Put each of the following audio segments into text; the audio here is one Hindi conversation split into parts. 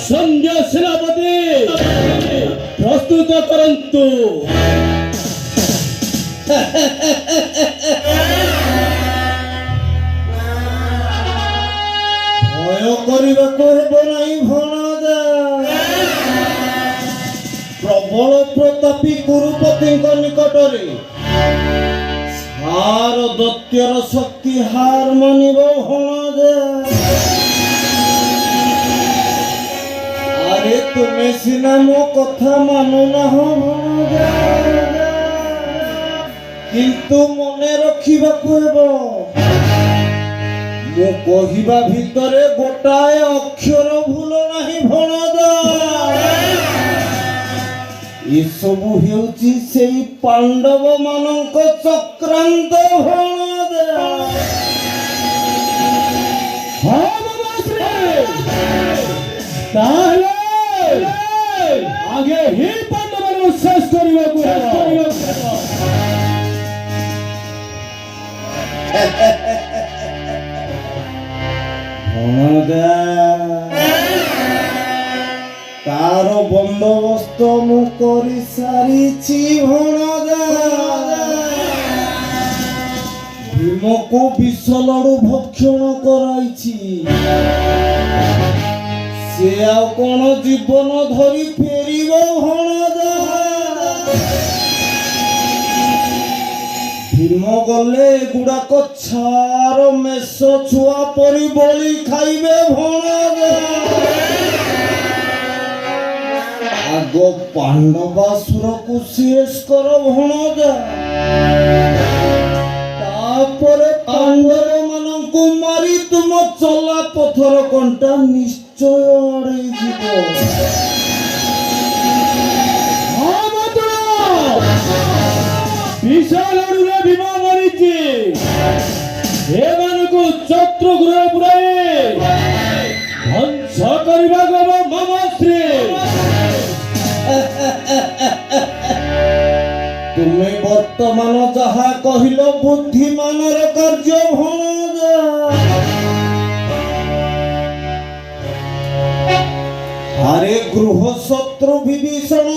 संध्या सेनापति प्रस्तुत करंतु। भय करबाको हेबो नाही भणजा। प्रबल प्रतापी गुरुपतिଙ୍କ निकटरे सार दत्यर शक्ति हार मानिब भणजा। अरे तुमे सिना मो कथा मानु ना हो भणजा, किंतु मने रखिबाको हेबो मो कहिबा भितरे गोटाए अक्षर भूल नाही भणजा। ए सबु हेउची सेई पांडव मानक चक्रांत भणजा। हाँ ताहले आगे ही पांडव शेष करिबाकु भणजा तार बंदोबस्त मु करि सारिछि भणजा। भीमको विषलडु भक्षण कराइछि, से आउ कोन जीवन धरि फेरिबो भणजा। भीम गले गुड़ाक छार मेष छुआ परि बलि खाइबे भणजा। आग पांडवासुर को शेष कर भणजा, तापरे पांडव मानकु मारी तुम चला पथर कंटा निश्चय अड़े जीवो। हाँ मातुल विशाल अड़ुरे भीम मरिछि, एमानकु चक्रगृह पुराई ध्वंस करिबाक मम श्री। तुमे वर्तमान जहा कहिल बुद्धिमानर कार्य भणजा। हारे गृह शत्रु विभीषण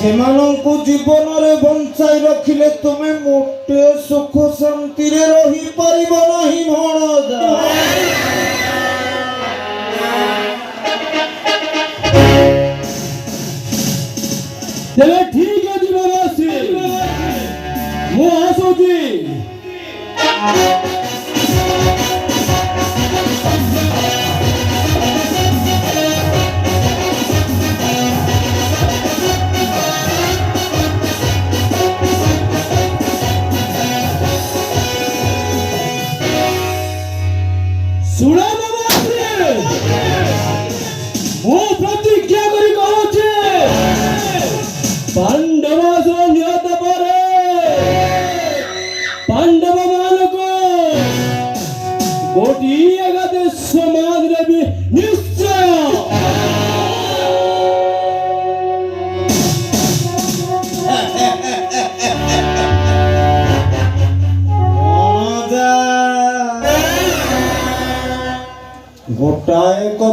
सेमानंकु जीवन रे बंचाई रखिले तुमे मोटे सुख शांति रे रही परिबो नाही भणजा। तेरे ठीक है जीवनवासी, मु आसुची। सुना मु प्रतिज्ञा करी कहूचे पांडवासुर